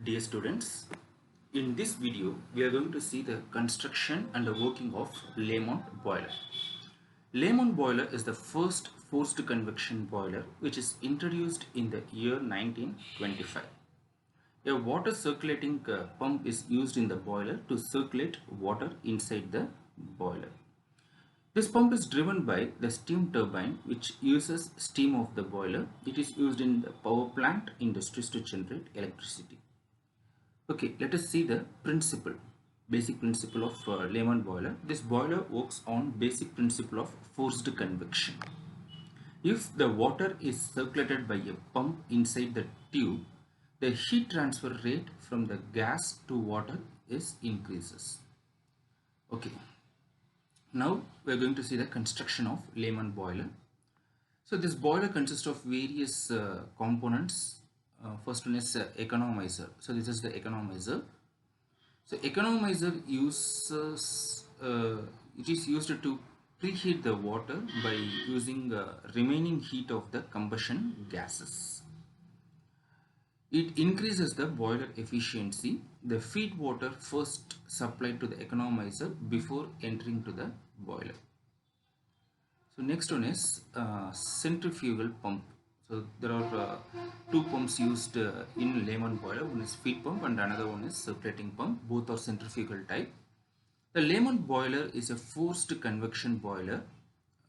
Dear students, in this video we are going to see the construction and the working of LAMONT boiler. LAMONT boiler is the first forced convection boiler which is introduced in the year 1925. A water circulating pump is used in the boiler to circulate water inside the boiler. This pump is driven by the steam turbine which uses steam of the boiler. It is used in the power plant industries to generate electricity. Okay, let us see the basic principle of LAMONT boiler. This boiler works on basic principle of forced convection. If the water is circulated by a pump inside the tube, the heat transfer rate from the gas to water increases. Okay, now we are going to see the construction of LAMONT boiler. So this boiler consists of various components. First one is economizer. So this is the economizer. So economizer it is used to preheat the water by using remaining heat of the combustion gases. It increases the boiler efficiency. The feed water first supplied to the economizer before entering to the boiler. So next one is centrifugal pump. So there are two pumps used in LAMONT boiler. One is feed pump and another one is circulating pump. Both are centrifugal type. The LAMONT boiler is a forced convection boiler.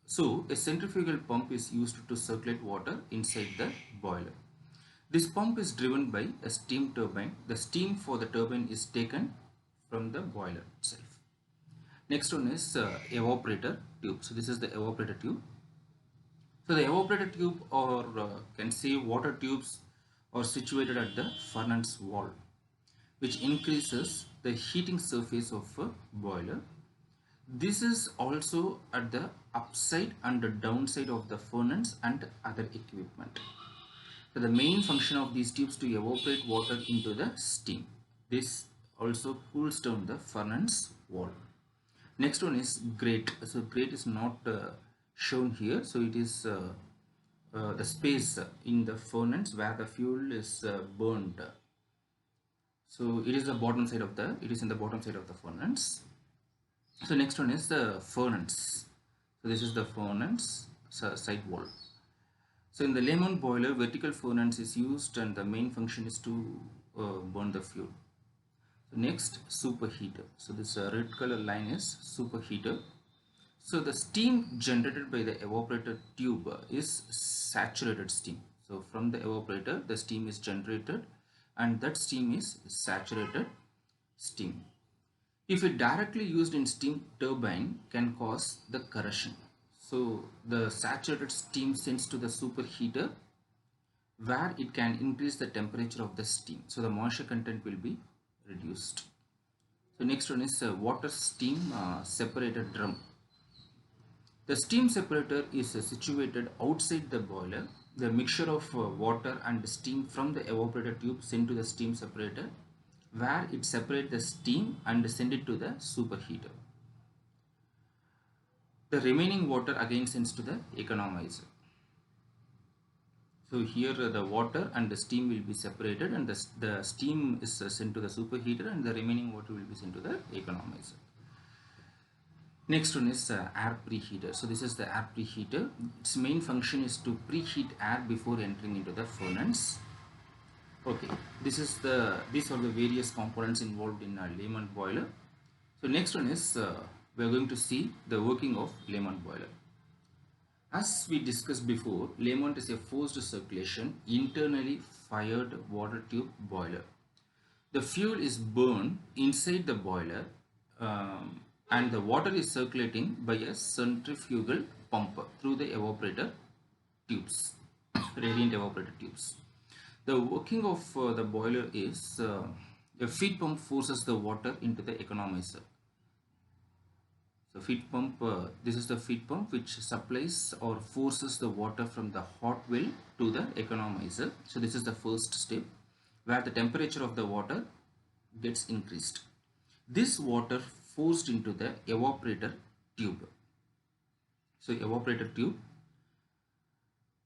So a centrifugal pump is used to circulate water inside the boiler. This pump is driven by a steam turbine. The steam for the turbine is taken from the boiler itself. Next one is evaporator tube. So this is the evaporator tube. So the evaporator tube or can say water tubes are situated at the furnace wall, which increases the heating surface of a boiler. This is also at the upside and the downside of the furnace and other equipment. So the main function of these tubes to evaporate water into the steam. This also cools down the furnace wall. Next one is grate. So grate is not shown here. So it is the space in the furnace where the fuel is burned. So it is the bottom side of the. It is in the bottom side of the furnace. So next one is the furnace. So this is the furnace side wall. So in the LAMONT boiler, vertical furnace is used and the main function is to burn the fuel. So next, superheater. So this red color line is superheater. So the steam generated by the evaporator tube is saturated steam. So from the evaporator, the steam is generated and that steam is saturated steam. If it directly used in steam turbine can cause the corrosion. So the saturated steam sends to the superheater where it can increase the temperature of the steam. So the moisture content will be reduced. So next one is water steam separator drum. The steam separator is situated outside the boiler. The mixture of water and steam from the evaporator tube sent to the steam separator where it separates the steam and send it to the superheater. The remaining water again sends to the economizer. So here the water and the steam will be separated and the steam is sent to the superheater and the remaining water will be sent to the economizer. Next one is air preheater. So this is the air preheater. Its main function is to preheat air before entering into the furnace. Okay, these are the various components involved in a LAMONT boiler. So next one is we are going to see the working of LAMONT boiler. As we discussed before, LAMONT is a forced circulation internally fired water tube boiler. The fuel is burned inside the boiler and the water is circulating by a centrifugal pump through the evaporator tubes, radiant evaporator tubes. The working of the boiler is a feed pump forces the water into the economizer. So feed pump, this is the feed pump which supplies or forces the water from the hot well to the economizer. So this is the first step where the temperature of the water gets increased. This water forced into the evaporator tube. So evaporator tube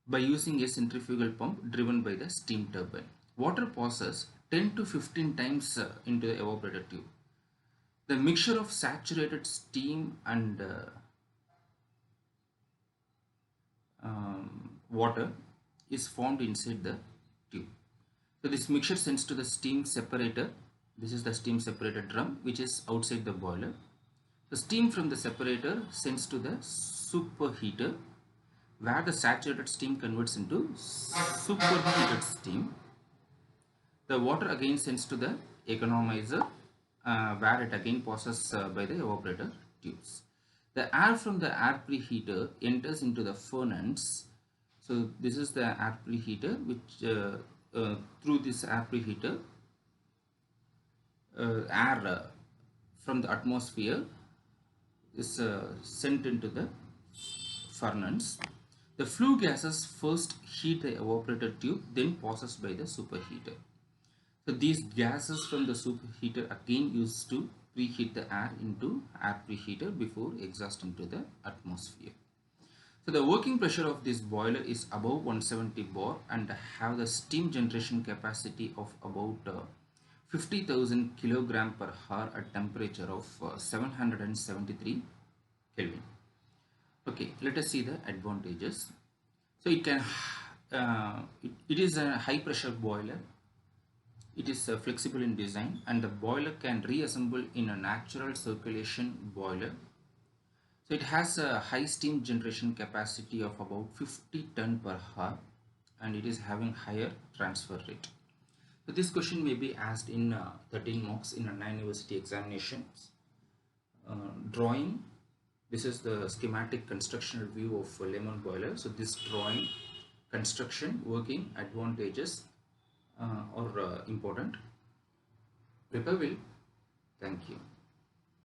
by using a centrifugal pump driven by the steam turbine. Water passes 10 to 15 times into the evaporator tube. The mixture of saturated steam and water is formed inside the tube. So this mixture sends to the steam separator. This is the steam separator drum which is outside the boiler. The steam from the separator sends to the superheater where the saturated steam converts into superheated steam. The water again sends to the economizer where it again passes by the evaporator tubes. The air from the air preheater enters into the furnace. So this is the air preheater which through this air preheater air from the atmosphere is sent into the furnace. The flue gases first heat the evaporator tube, then passes by the superheater. So these gases from the superheater again used to preheat the air into air preheater before exhaust into the atmosphere. So the working pressure of this boiler is above 170 bar and have the steam generation capacity of about 50,000 kilogram per hour at temperature of 773 Kelvin. Okay, let us see the advantages. So it is a high pressure boiler. It is flexible in design and the boiler can reassemble in a natural circulation boiler. So it has a high steam generation capacity of about 50 ton per hour and it is having higher transfer rate. So this question may be asked in 13 marks in a 9 university examinations. Drawing, this is the schematic constructional view of a LAMONT boiler. So this drawing, construction, working, advantages are important. Prepare will. Thank you.